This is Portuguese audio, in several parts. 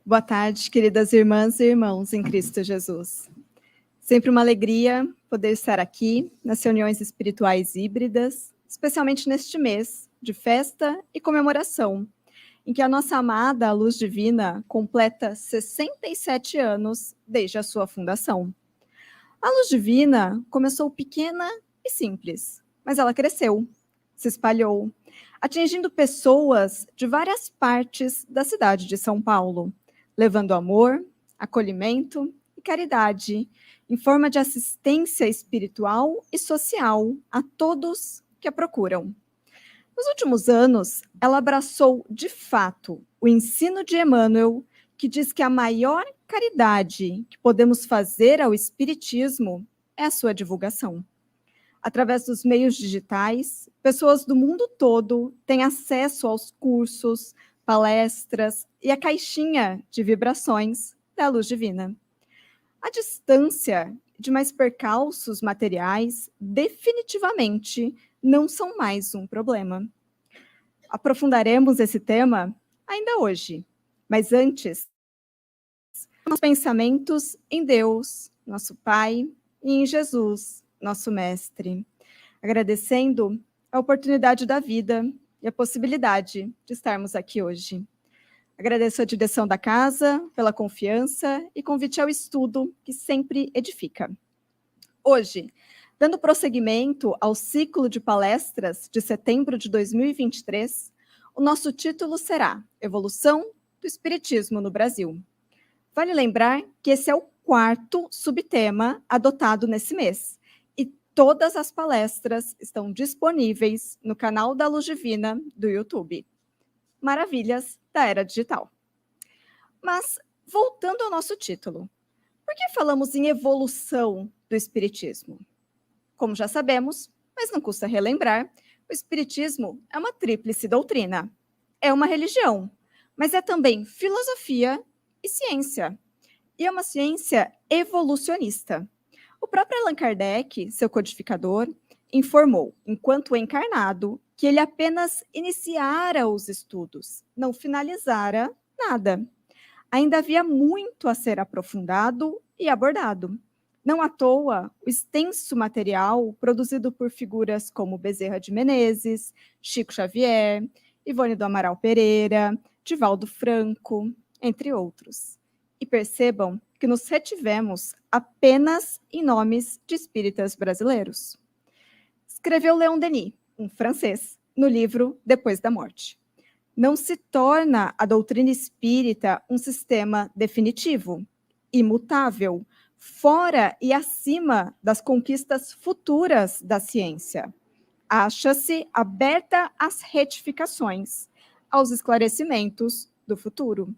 Boa tarde, queridas irmãs e irmãos em Cristo Jesus. Sempre uma alegria poder estar aqui nas reuniões espirituais híbridas, especialmente neste mês de festa e comemoração, em que a nossa amada Luz Divina completa 67 anos desde a sua fundação. A Luz Divina começou pequena e simples, mas ela cresceu, se espalhou, atingindo pessoas de várias partes da cidade de São Paulo, levando amor, acolhimento e caridade, em forma de assistência espiritual e social a todos que a procuram. Nos últimos anos, ela abraçou, de fato, o ensino de Emmanuel, que diz que a maior caridade que podemos fazer ao Espiritismo é a sua divulgação. Através dos meios digitais, pessoas do mundo todo têm acesso aos cursos, palestras e a caixinha de vibrações da Luz Divina. A distância de mais percalços materiais definitivamente não são mais um problema. Aprofundaremos esse tema ainda hoje, mas antes, os pensamentos em Deus, nosso Pai, e em Jesus, nosso Mestre, agradecendo a oportunidade da vida e a possibilidade de estarmos aqui hoje. Agradeço a direção da casa pela confiança e convite ao estudo, que sempre edifica. Hoje, dando prosseguimento ao ciclo de palestras de setembro de 2023, o nosso título será Evolução do Espiritismo no Brasil. Vale lembrar que esse é o quarto subtema adotado nesse mês, e todas as palestras estão disponíveis no canal da Luz Divina do YouTube. Maravilhas da era digital. Mas, voltando ao nosso título, por que falamos em evolução do Espiritismo? Como já sabemos, mas não custa relembrar, o Espiritismo é uma tríplice doutrina. É uma religião, mas é também filosofia e ciência. E é uma ciência evolucionista. O próprio Allan Kardec, seu codificador, informou, enquanto encarnado, que ele apenas iniciara os estudos, não finalizara nada. Ainda havia muito a ser aprofundado e abordado. Não à toa, o extenso material produzido por figuras como Bezerra de Menezes, Chico Xavier, Ivone do Amaral Pereira, Divaldo Franco, entre outros. E percebam que nos retivemos apenas em nomes de espíritas brasileiros. Escreveu Leon Denis, um francês, no livro Depois da Morte. Não se torna a doutrina espírita um sistema definitivo, imutável, fora e acima das conquistas futuras da ciência. Acha-se aberta às retificações, aos esclarecimentos do futuro.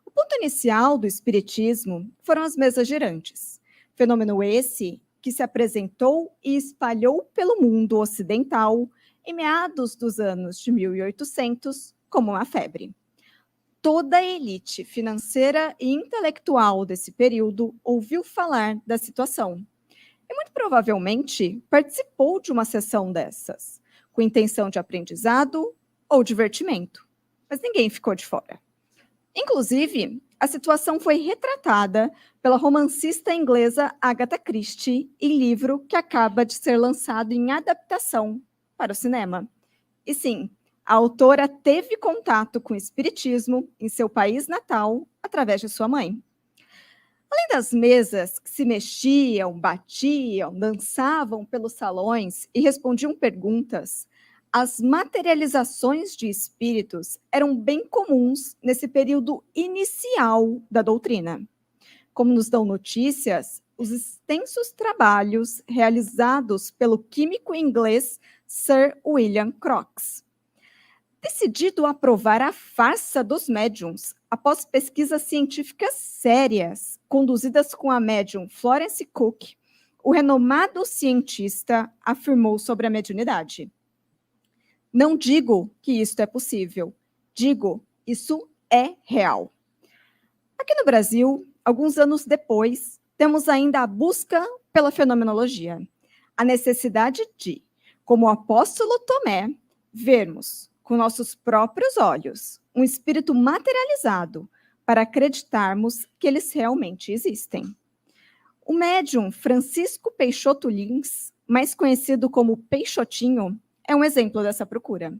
O ponto inicial do espiritismo foram as mesas girantes, fenômeno esse que se apresentou e espalhou pelo mundo ocidental em meados dos anos de 1800 como uma febre. Toda a elite financeira e intelectual desse período ouviu falar da situação e muito provavelmente participou de uma sessão dessas, com intenção de aprendizado ou divertimento, mas ninguém ficou de fora. Inclusive, a situação foi retratada pela romancista inglesa Agatha Christie em livro que acaba de ser lançado em adaptação para o cinema. E sim, a autora teve contato com o espiritismo em seu país natal através de sua mãe. Além das mesas que se mexiam, batiam, dançavam pelos salões e respondiam perguntas, as materializações de espíritos eram bem comuns nesse período inicial da doutrina. Como nos dão notícias, os extensos trabalhos realizados pelo químico inglês Sir William Crookes. Decidido a provar a farsa dos médiums, após pesquisas científicas sérias, conduzidas com a médium Florence Cook, o renomado cientista afirmou sobre a mediunidade: não digo que isto é possível, digo, isso é real. Aqui no Brasil, alguns anos depois, temos ainda a busca pela fenomenologia, a necessidade de, como o apóstolo Tomé, vermos com nossos próprios olhos um espírito materializado, para acreditarmos que eles realmente existem. O médium Francisco Peixoto Lins, mais conhecido como Peixotinho, é um exemplo dessa procura.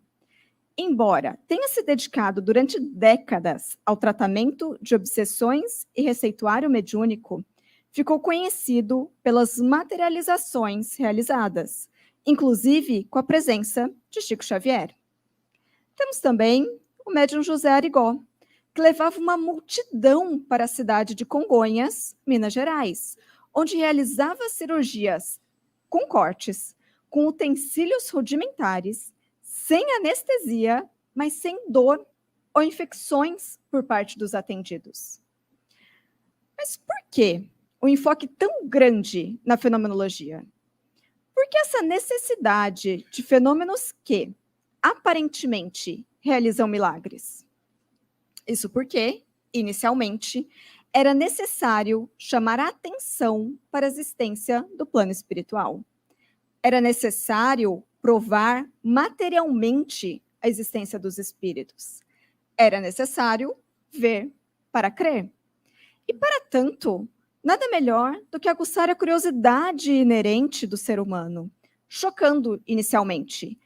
Embora tenha se dedicado durante décadas ao tratamento de obsessões e receituário mediúnico, ficou conhecido pelas materializações realizadas, inclusive com a presença de Chico Xavier. Temos também o médium José Arigó, que levava uma multidão para a cidade de Congonhas, Minas Gerais, onde realizava cirurgias com cortes, com utensílios rudimentares, sem anestesia, mas sem dor ou infecções por parte dos atendidos. Mas por que o enfoque tão grande na fenomenologia? Por que essa necessidade de fenômenos que, aparentemente, realizam milagres? Isso porque, inicialmente, era necessário chamar a atenção para a existência do plano espiritual. Era necessário provar materialmente a existência dos espíritos. Era necessário ver para crer. E, para tanto, nada melhor do que aguçar a curiosidade inerente do ser humano, chocando inicialmente,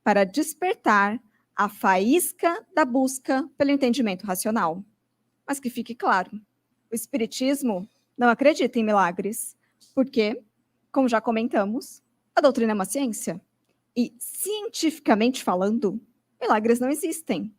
para despertar a faísca da busca pelo entendimento racional. Mas que fique claro, o Espiritismo não acredita em milagres, porque, como já comentamos, a doutrina é uma ciência. E, cientificamente falando, milagres não existem.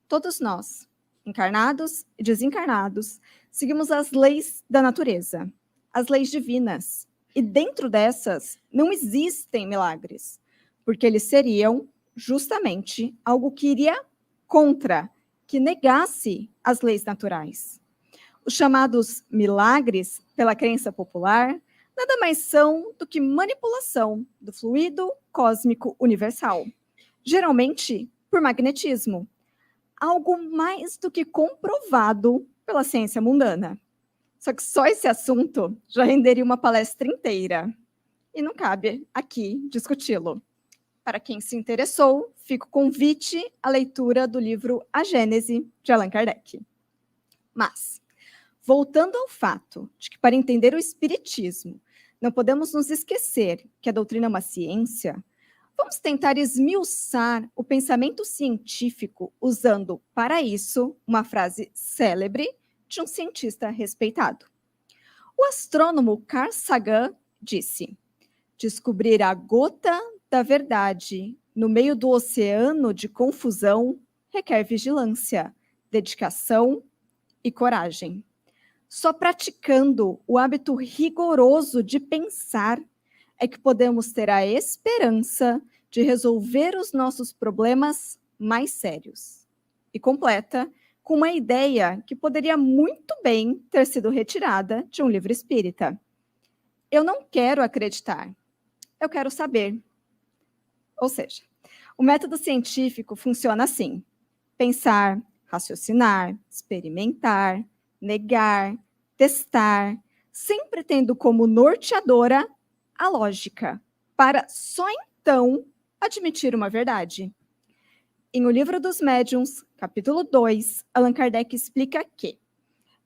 Todos nós, encarnados e desencarnados, seguimos as leis da natureza, as leis divinas. E dentro dessas, não existem milagres, porque eles seriam justamente algo que iria contra, que negasse as leis naturais. Os chamados milagres, pela crença popular, nada mais são do que manipulação do fluido cósmico universal, geralmente por magnetismo, algo mais do que comprovado pela ciência mundana. Só que só esse assunto já renderia uma palestra inteira, e não cabe aqui discuti-lo. Para quem se interessou, fica o convite à leitura do livro A Gênese, de Allan Kardec. Mas, voltando ao fato de que, para entender o Espiritismo, não podemos nos esquecer que a doutrina é uma ciência, vamos tentar esmiuçar o pensamento científico usando, para isso, uma frase célebre de um cientista respeitado. O astrônomo Carl Sagan disse: descobrir a gota da verdade no meio do oceano de confusão requer vigilância, dedicação e coragem. Só praticando o hábito rigoroso de pensar é que podemos ter a esperança de resolver os nossos problemas mais sérios. E completa com uma ideia que poderia muito bem ter sido retirada de um livro espírita. Eu não quero acreditar, eu quero saber. Ou seja, o método científico funciona assim: pensar, raciocinar, experimentar, negar, testar, sempre tendo como norteadora a lógica, para só então admitir uma verdade. Em O Livro dos Médiuns, capítulo 2, Allan Kardec explica que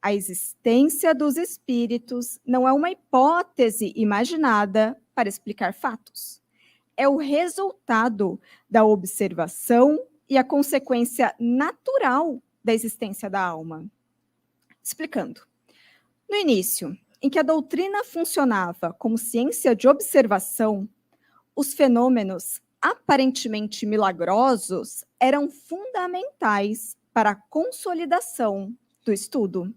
a existência dos espíritos não é uma hipótese imaginada para explicar fatos. É o resultado da observação e a consequência natural da existência da alma. Explicando. No início, em que a doutrina funcionava como ciência de observação, os fenômenos aparentemente milagrosos eram fundamentais para a consolidação do estudo.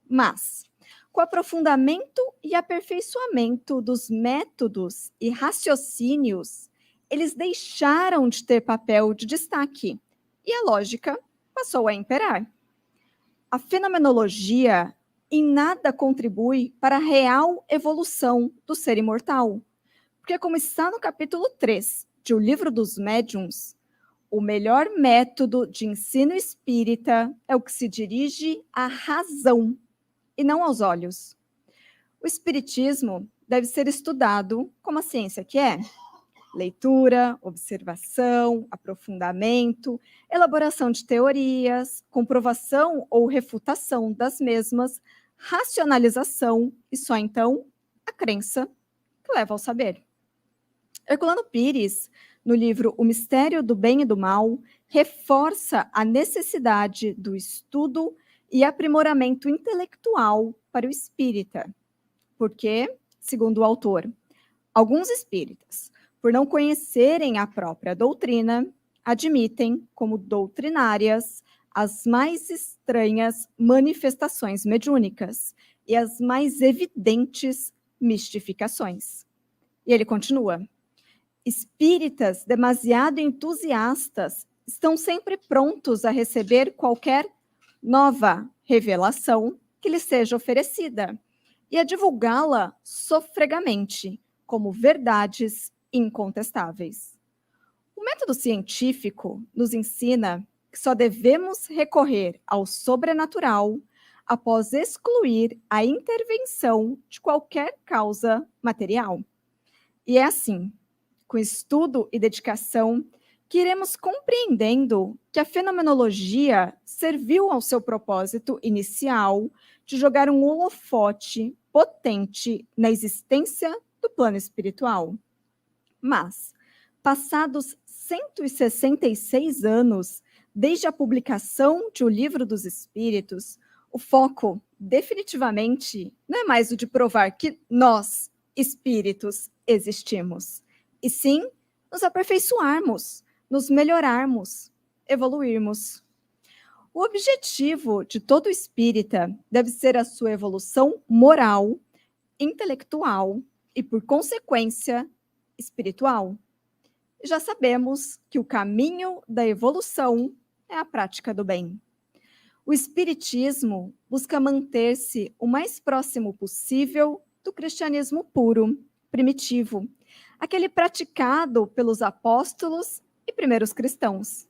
Mas, com o aprofundamento e aperfeiçoamento dos métodos e raciocínios, eles deixaram de ter papel de destaque e a lógica passou a imperar. A fenomenologia em nada contribui para a real evolução do ser imortal, porque, como está no capítulo 3 de O Livro dos Médiuns, o melhor método de ensino espírita é o que se dirige à razão e não aos olhos. O espiritismo deve ser estudado como a ciência que é, Leitura, observação, aprofundamento, elaboração de teorias, comprovação ou refutação das mesmas, racionalização e só então a crença que leva ao saber. Herculano Pires, no livro O Mistério do Bem e do Mal, reforça a necessidade do estudo e aprimoramento intelectual para o espírita. Porque, segundo o autor, alguns espíritas, por não conhecerem a própria doutrina, admitem como doutrinárias as mais estranhas manifestações mediúnicas e as mais evidentes mistificações. E ele continua: espíritas demasiado entusiastas estão sempre prontos a receber qualquer nova revelação que lhes seja oferecida e a divulgá-la sofregamente, como verdades incontestáveis. O método científico nos ensina que só devemos recorrer ao sobrenatural após excluir a intervenção de qualquer causa material. E é assim, com estudo e dedicação, que iremos compreendendo que a fenomenologia serviu ao seu propósito inicial de jogar um holofote potente na existência do plano espiritual. Mas, passados 166 anos desde a publicação de O Livro dos Espíritos, o foco definitivamente não é mais o de provar que nós, espíritos, existimos, e sim nos aperfeiçoarmos, nos melhorarmos, evoluirmos. O objetivo de todo espírita deve ser a sua evolução moral, intelectual e, por consequência, espiritual. Já sabemos que o caminho da evolução é a prática do bem. O espiritismo busca manter-se o mais próximo possível do cristianismo puro, primitivo, aquele praticado pelos apóstolos e primeiros cristãos.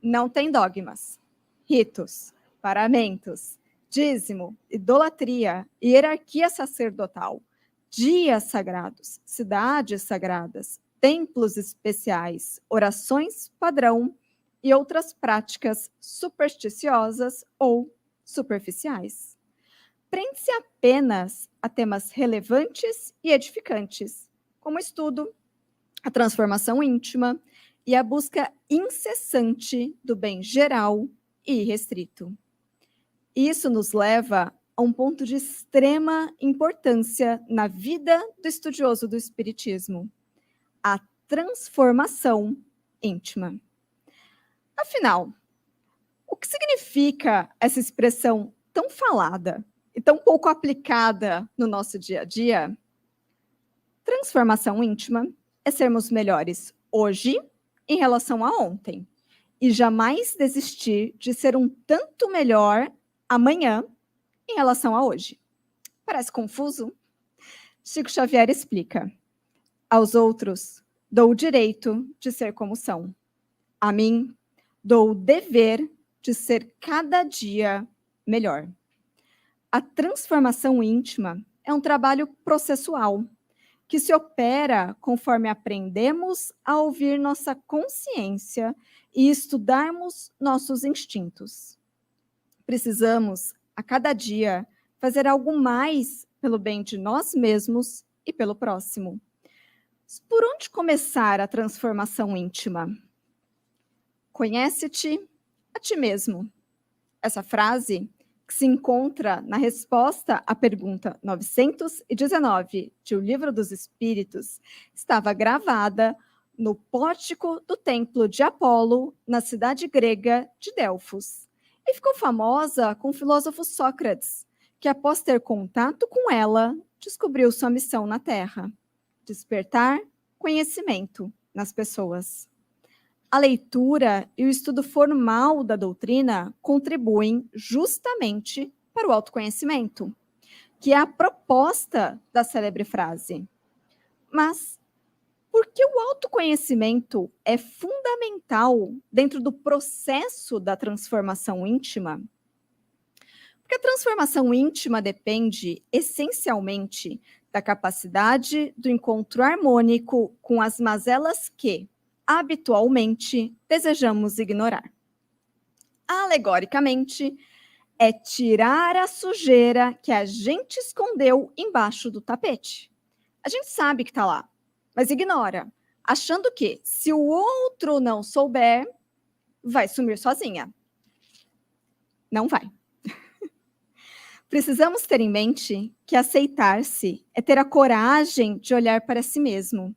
Não tem dogmas, ritos, paramentos, dízimo, idolatria, hierarquia sacerdotal, dias sagrados, cidades sagradas, templos especiais, orações padrão e outras práticas supersticiosas ou superficiais. Prende-se apenas a temas relevantes e edificantes, como o estudo, a transformação íntima e a busca incessante do bem geral e irrestrito. Isso nos leva a um ponto de extrema importância na vida do estudioso do espiritismo: a transformação íntima. Afinal, o que significa essa expressão tão falada e tão pouco aplicada no nosso dia a dia? Transformação íntima é sermos melhores hoje em relação a ontem e jamais desistir de ser um tanto melhor amanhã em relação a hoje. Parece confuso? Chico Xavier explica: aos outros dou o direito de ser como são. A mim dou o dever de ser cada dia melhor. A transformação íntima é um trabalho processual que se opera conforme aprendemos a ouvir nossa consciência e estudarmos nossos instintos. Precisamos, a cada dia, fazer algo mais pelo bem de nós mesmos e pelo próximo. Por onde começar a transformação íntima? Conhece-te a ti mesmo. Essa frase, que se encontra na resposta à pergunta 919 de O Livro dos Espíritos, estava gravada no pórtico do templo de Apolo, na cidade grega de Delfos. E ficou famosa com o filósofo Sócrates, que após ter contato com ela, descobriu sua missão na Terra: despertar conhecimento nas pessoas. A leitura e o estudo formal da doutrina contribuem justamente para o autoconhecimento, que é a proposta da célebre frase. Mas por que o autoconhecimento é fundamental dentro do processo da transformação íntima? Porque a transformação íntima depende, essencialmente, da capacidade do encontro harmônico com as mazelas que, habitualmente, desejamos ignorar. Alegoricamente, é tirar a sujeira que a gente escondeu embaixo do tapete. A gente sabe que está lá, mas ignora, achando que, se o outro não souber, vai sumir sozinha. Não vai. Precisamos ter em mente que aceitar-se é ter a coragem de olhar para si mesmo,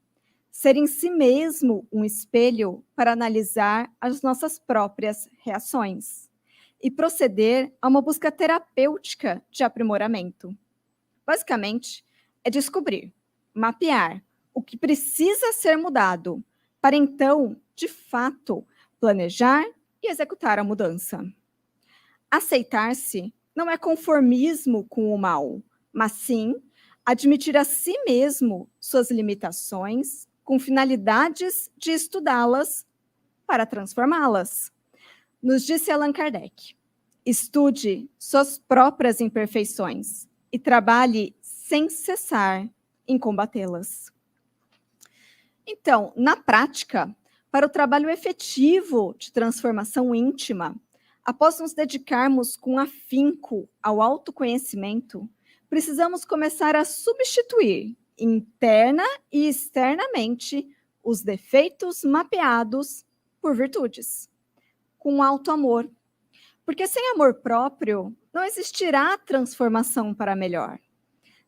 ser em si mesmo um espelho para analisar as nossas próprias reações e proceder a uma busca terapêutica de aprimoramento. Basicamente, é descobrir, mapear o que precisa ser mudado, para então, de fato, planejar e executar a mudança. Aceitar-se não é conformismo com o mal, mas sim admitir a si mesmo suas limitações, com finalidades de estudá-las para transformá-las. Nos disse Allan Kardec: estude suas próprias imperfeições e trabalhe sem cessar em combatê-las. Então, na prática, para o trabalho efetivo de transformação íntima, após nos dedicarmos com afinco ao autoconhecimento, precisamos começar a substituir interna e externamente os defeitos mapeados por virtudes, com auto-amor. Porque sem amor próprio, não existirá transformação para melhor.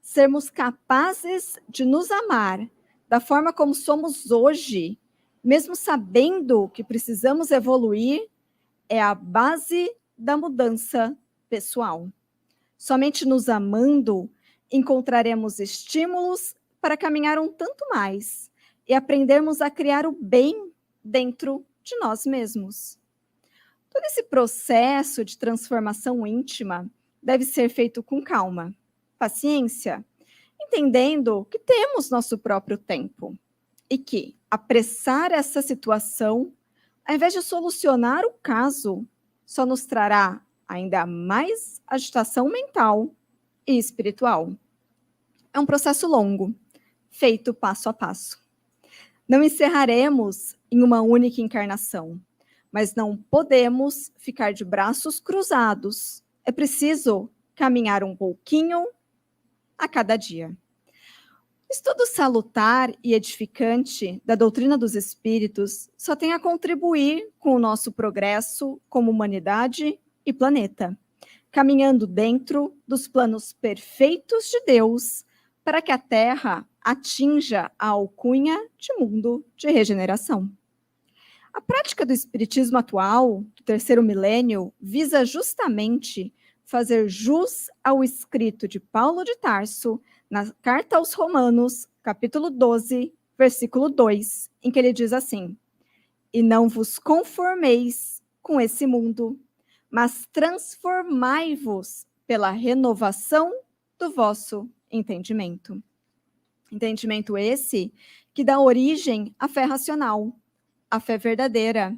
Sermos capazes de nos amar da forma como somos hoje, mesmo sabendo que precisamos evoluir, é a base da mudança pessoal. Somente nos amando, encontraremos estímulos para caminhar um tanto mais e aprendermos a criar o bem dentro de nós mesmos. Todo esse processo de transformação íntima deve ser feito com calma, paciência, entendendo que temos nosso próprio tempo e que apressar essa situação, ao invés de solucionar o caso, só nos trará ainda mais agitação mental e espiritual. É um processo longo, feito passo a passo. Não encerraremos em uma única encarnação, mas não podemos ficar de braços cruzados. É preciso caminhar um pouquinho a cada dia. O estudo salutar e edificante da doutrina dos espíritos só tem a contribuir com o nosso progresso como humanidade e planeta, caminhando dentro dos planos perfeitos de Deus para que a Terra atinja a alcunha de mundo de regeneração. A prática do espiritismo atual, do terceiro milênio, visa justamente fazer jus ao escrito de Paulo de Tarso na Carta aos Romanos, capítulo 12, versículo 2, em que ele diz assim: e não vos conformeis com esse mundo, mas transformai-vos pela renovação do vosso entendimento. Entendimento esse que dá origem à fé racional, à fé verdadeira,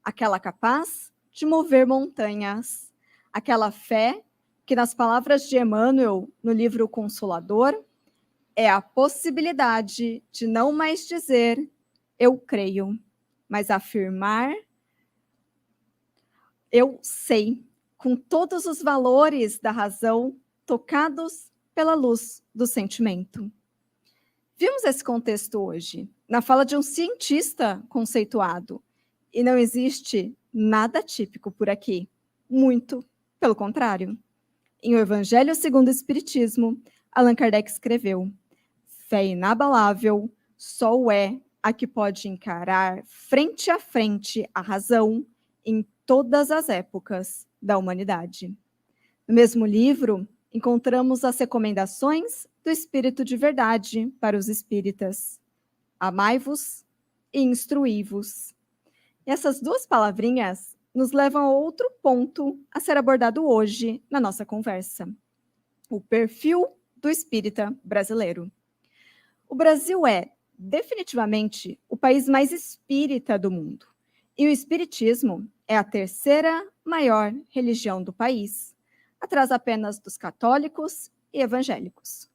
aquela capaz de mover montanhas, aquela fé que, nas palavras de Emmanuel, no livro Consolador, é a possibilidade de não mais dizer eu creio, mas afirmar eu sei, com todos os valores da razão tocados pela luz do sentimento. Vimos esse contexto hoje, na fala de um cientista conceituado, e não existe nada típico por aqui, muito pelo contrário. Em O Evangelho segundo o Espiritismo, Allan Kardec escreveu: fé inabalável só o é a que pode encarar frente a frente a razão em todas as épocas da humanidade. No mesmo livro, encontramos as recomendações do Espírito de Verdade para os espíritas: amai-vos e instruí-vos. E essas duas palavrinhas nos levam a outro ponto a ser abordado hoje na nossa conversa: o perfil do espírita brasileiro. O Brasil é, definitivamente, o país mais espírita do mundo. E o espiritismo é a terceira maior religião do país, atrás apenas dos católicos e evangélicos.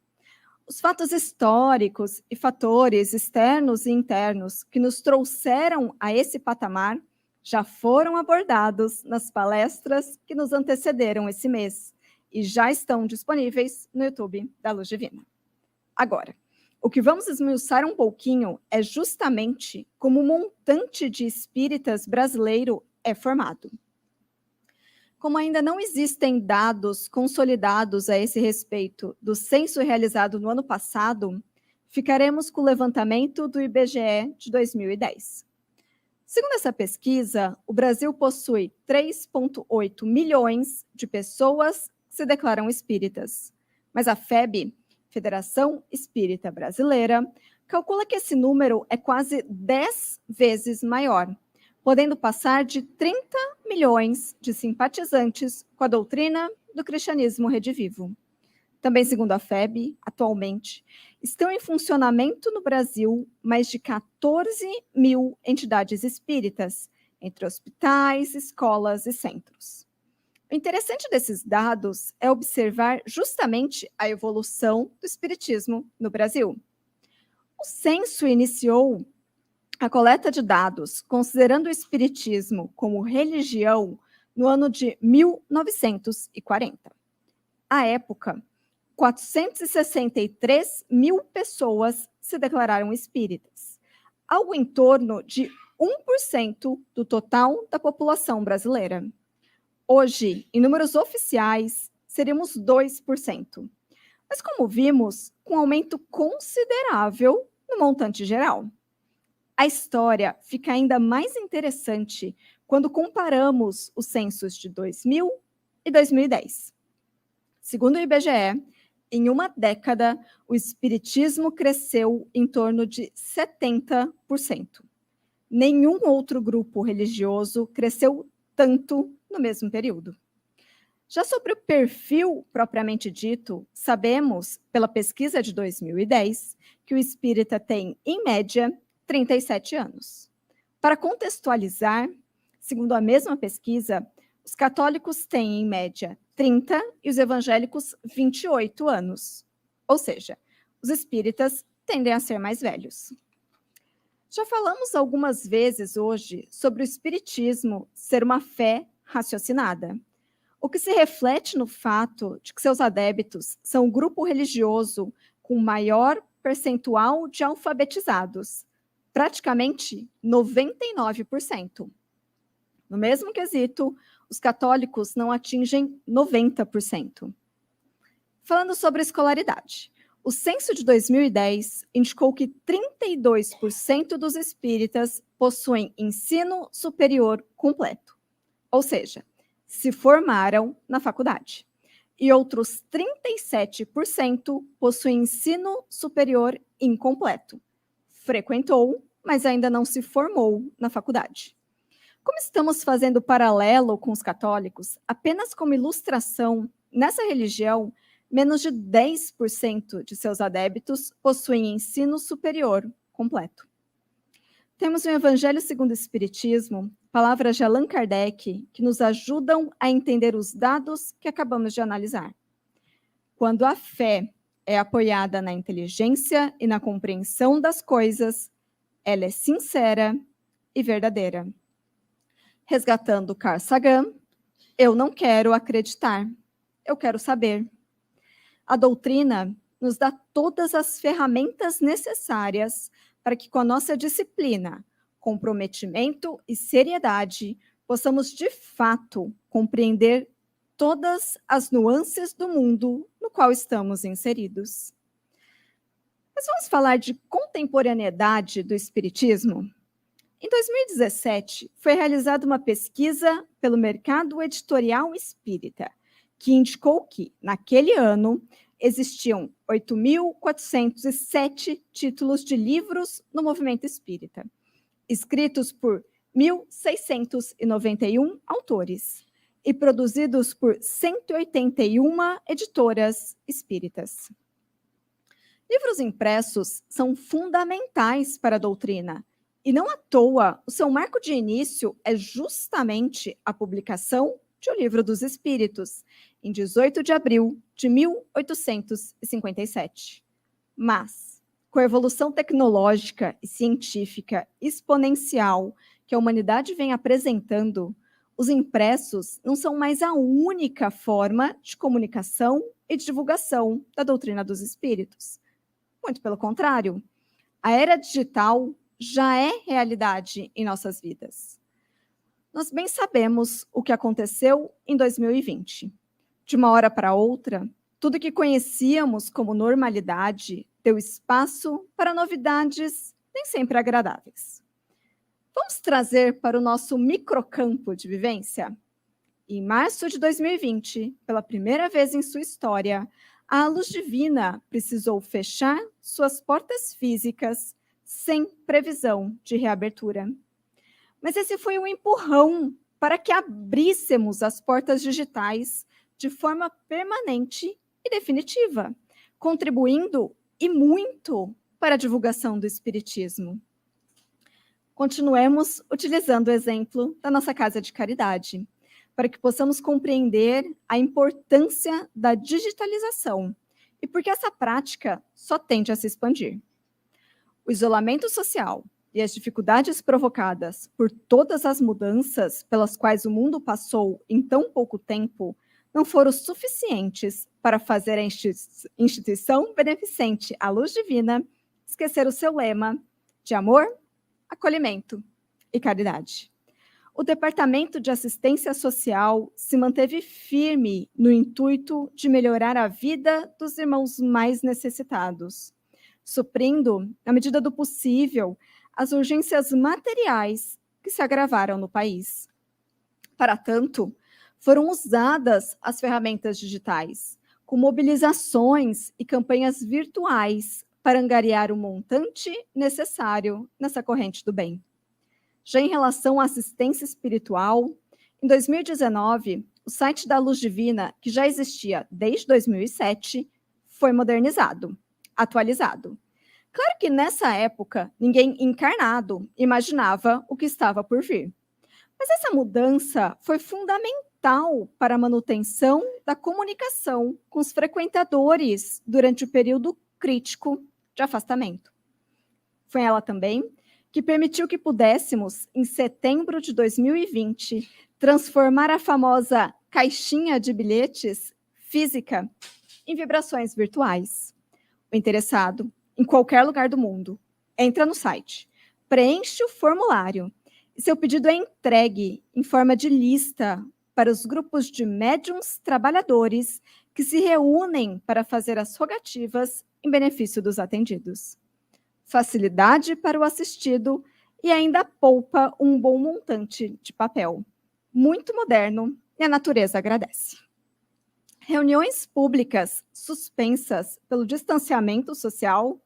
Os fatos históricos e fatores externos e internos que nos trouxeram a esse patamar já foram abordados nas palestras que nos antecederam esse mês e já estão disponíveis no YouTube da Luz Divina. Agora, o que vamos esmiuçar um pouquinho é justamente como o montante de espíritas brasileiro é formado. Como ainda não existem dados consolidados a esse respeito do censo realizado no ano passado, ficaremos com o levantamento do IBGE de 2010. Segundo essa pesquisa, o Brasil possui 3,8 milhões de pessoas que se declaram espíritas, mas a FEB, Federação Espírita Brasileira, calcula que esse número é quase 10 vezes maior, podendo passar de 30 milhões de simpatizantes com a doutrina do cristianismo redivivo. Também, segundo a FEB, atualmente, estão em funcionamento no Brasil mais de 14 mil entidades espíritas, entre hospitais, escolas e centros. O interessante desses dados é observar justamente a evolução do espiritismo no Brasil. O censo iniciou a coleta de dados, considerando o espiritismo como religião, no ano de 1940. À época, 463 mil pessoas se declararam espíritas, algo em torno de 1% do total da população brasileira. Hoje, em números oficiais, seríamos 2%. Mas, como vimos, com um aumento considerável no montante geral. A história fica ainda mais interessante quando comparamos os censos de 2000 e 2010. Segundo o IBGE, em uma década, o espiritismo cresceu em torno de 70%. Nenhum outro grupo religioso cresceu tanto no mesmo período. Já sobre o perfil propriamente dito, sabemos, pela pesquisa de 2010, que o espírita tem, em média, 37 anos. Para contextualizar, segundo a mesma pesquisa, os católicos têm, em média, 30 e os evangélicos 28 anos. Ou seja, os espíritas tendem a ser mais velhos. Já falamos algumas vezes hoje sobre o espiritismo ser uma fé raciocinada, o que se reflete no fato de que seus adeptos são o grupo religioso com maior percentual de alfabetizados, praticamente 99%. No mesmo quesito, os católicos não atingem 90%. Falando sobre escolaridade, o censo de 2010 indicou que 32% dos espíritas possuem ensino superior completo, ou seja, se formaram na faculdade, e outros 37% possuem ensino superior incompleto. Frequentou, mas ainda não se formou na faculdade. Como estamos fazendo paralelo com os católicos, apenas como ilustração, nessa religião, menos de 10% de seus adeptos possuem ensino superior completo. Temos o Evangelho segundo o Espiritismo, palavras de Allan Kardec, que nos ajudam a entender os dados que acabamos de analisar. Quando a fé é apoiada na inteligência e na compreensão das coisas, ela é sincera e verdadeira. Resgatando Carl Sagan, eu não quero acreditar, eu quero saber. A doutrina nos dá todas as ferramentas necessárias para que, com a nossa disciplina, comprometimento e seriedade, possamos, de fato, compreender todas as nuances do mundo no qual estamos inseridos. Mas vamos falar de contemporaneidade do Espiritismo? Em 2017, foi realizada uma pesquisa pelo Mercado Editorial Espírita, que indicou que, naquele ano, existiam 8.407 títulos de livros no movimento espírita, escritos por 1.691 autores e produzidos por 181 editoras espíritas. Livros impressos são fundamentais para a doutrina, e não à toa, o seu marco de início é justamente a publicação de O Livro dos Espíritos, em 18 de abril de 1857. Mas, com a evolução tecnológica e científica exponencial que a humanidade vem apresentando, os impressos não são mais a única forma de comunicação e de divulgação da doutrina dos espíritos. Muito pelo contrário, a era digital já é realidade em nossas vidas. Nós bem sabemos o que aconteceu em 2020. De uma hora para outra, tudo que conhecíamos como normalidade deu espaço para novidades nem sempre agradáveis. Vamos trazer para o nosso microcampo de vivência? Em março de 2020, pela primeira vez em sua história, a Luz Divina precisou fechar suas portas físicas sem previsão de reabertura. Mas esse foi um empurrão para que abríssemos as portas digitais de forma permanente e definitiva, contribuindo e muito para a divulgação do Espiritismo. Continuemos utilizando o exemplo da nossa casa de caridade, para que possamos compreender a importância da digitalização e porque essa prática só tende a se expandir. O isolamento social e as dificuldades provocadas por todas as mudanças pelas quais o mundo passou em tão pouco tempo não foram suficientes para fazer a instituição beneficente à Luz Divina esquecer o seu lema de amor, acolhimento e caridade. O Departamento de Assistência Social se manteve firme no intuito de melhorar a vida dos irmãos mais necessitados, suprindo, na medida do possível, as urgências materiais que se agravaram no país. Para tanto, foram usadas as ferramentas digitais, com mobilizações e campanhas virtuais para angariar o montante necessário nessa corrente do bem. Já em relação à assistência espiritual, em 2019, o site da Luz Divina, que já existia desde 2007, foi modernizado, atualizado. Claro que nessa época, ninguém encarnado imaginava o que estava por vir. Mas essa mudança foi fundamental para a manutenção da comunicação com os frequentadores durante o período crítico de afastamento. Foi ela também que permitiu que pudéssemos, em setembro de 2020, transformar a famosa caixinha de bilhetes física em vibrações virtuais. O interessado, em qualquer lugar do mundo, entra no site, preenche o formulário e seu pedido é entregue em forma de lista para os grupos de médiuns trabalhadores que se reúnem para fazer as rogativas em benefício dos atendidos. Facilidade para o assistido e ainda poupa um bom montante de papel. Muito moderno e a natureza agradece. Reuniões públicas suspensas pelo distanciamento social,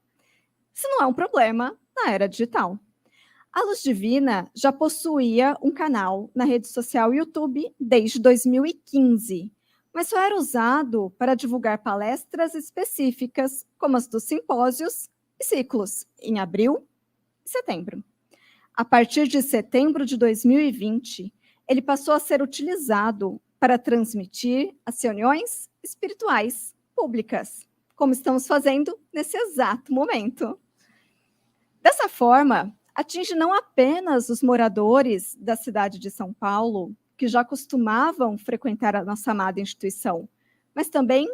isso não é um problema na era digital. A Luz Divina já possuía um canal na rede social YouTube desde 2015, mas só era usado para divulgar palestras específicas, como as dos simpósios e ciclos, em abril e setembro. A partir de setembro de 2020, ele passou a ser utilizado para transmitir as reuniões espirituais públicas, como estamos fazendo nesse exato momento. Dessa forma, atinge não apenas os moradores da cidade de São Paulo, que já costumavam frequentar a nossa amada instituição, mas também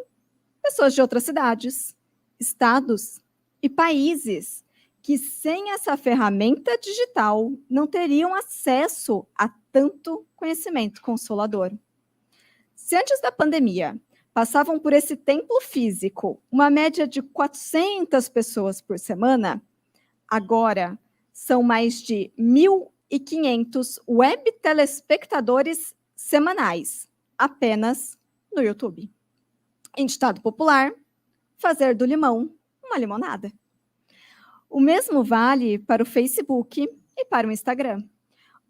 pessoas de outras cidades, estados e países que, sem essa ferramenta digital, não teriam acesso a tanto conhecimento consolador. Se antes da pandemia passavam por esse templo físico uma média de 400 pessoas por semana, agora são mais de 1.500 web telespectadores semanais, apenas no YouTube. Em ditado popular, fazer do limão uma limonada. O mesmo vale para o Facebook e para o Instagram.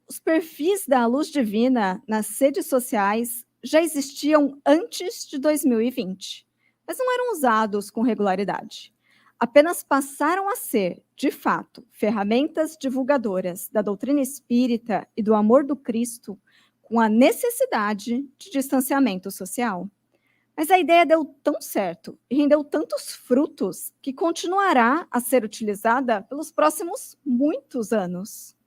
Os perfis da Luz Divina nas redes sociais já existiam antes de 2020, mas não eram usados com regularidade. Apenas passaram a ser, de fato, ferramentas divulgadoras da doutrina espírita e do amor do Cristo, com a necessidade de distanciamento social. Mas a ideia deu tão certo e rendeu tantos frutos que continuará a ser utilizada pelos próximos muitos anos.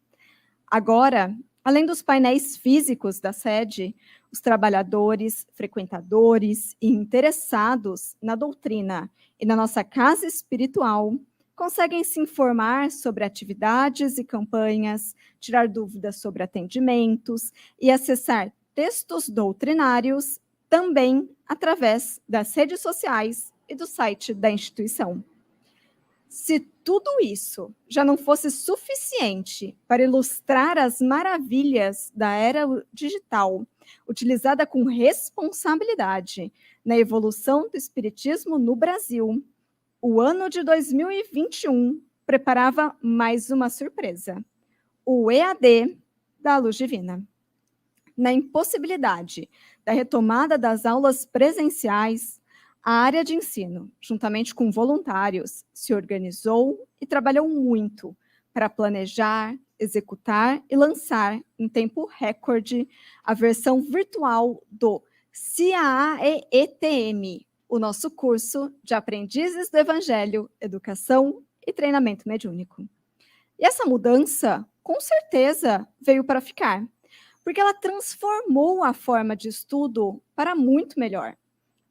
Agora, além dos painéis físicos da sede, os trabalhadores, frequentadores e interessados na doutrina e na nossa casa espiritual conseguem se informar sobre atividades e campanhas, tirar dúvidas sobre atendimentos e acessar textos doutrinários também através das redes sociais e do site da instituição. Se tudo isso já não fosse suficiente para ilustrar as maravilhas da era digital, utilizada com responsabilidade na evolução do espiritismo no Brasil, o ano de 2021 preparava mais uma surpresa: o EAD da Luz Divina. Na impossibilidade da retomada das aulas presenciais, a área de ensino, juntamente com voluntários, se organizou e trabalhou muito para planejar, executar e lançar, em tempo recorde, a versão virtual do CAAETM, o nosso curso de Aprendizes do Evangelho, Educação e Treinamento Mediúnico. E essa mudança, com certeza, veio para ficar, porque ela transformou a forma de estudo para muito melhor.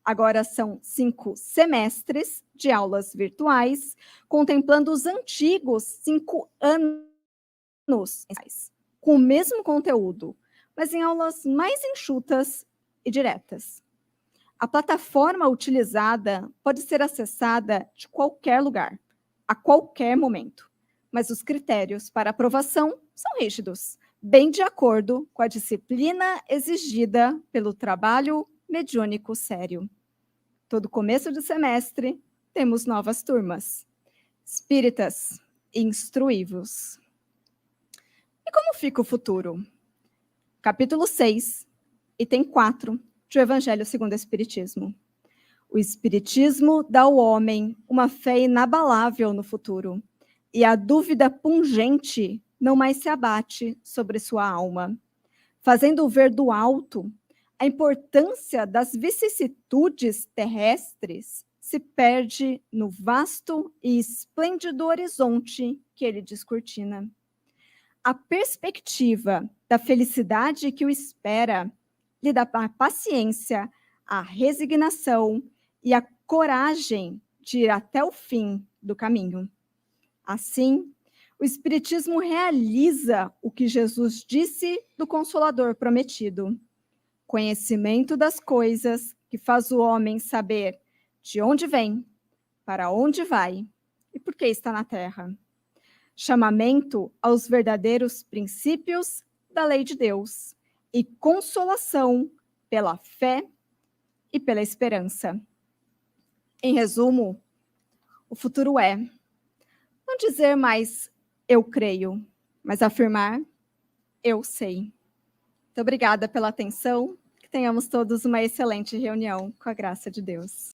Agora são 5 semestres de aulas virtuais, contemplando os antigos 5 anos, com o mesmo conteúdo, mas em aulas mais enxutas e diretas. A plataforma utilizada pode ser acessada de qualquer lugar, a qualquer momento, mas os critérios para aprovação são rígidos, bem de acordo com a disciplina exigida pelo trabalho mediúnico sério. Todo começo de semestre, temos novas turmas. Espíritas, instruí-vos. E como fica o futuro? Capítulo 6, item 4, de O Evangelho segundo o Espiritismo. O Espiritismo dá ao homem uma fé inabalável no futuro, e a dúvida pungente não mais se abate sobre sua alma, fazendo ver do alto a importância das vicissitudes terrestres se perde no vasto e esplêndido horizonte que ele descortina. A perspectiva da felicidade que o espera lhe dá a paciência, a resignação e a coragem de ir até o fim do caminho. Assim, o Espiritismo realiza o que Jesus disse do Consolador prometido: conhecimento das coisas que faz o homem saber de onde vem, para onde vai e por que está na terra. Chamamento aos verdadeiros princípios da lei de Deus e consolação pela fé e pela esperança. Em resumo, o futuro é não dizer mais eu creio, mas afirmar eu sei. Muito obrigada pela atenção. Que tenhamos todos uma excelente reunião, com a graça de Deus.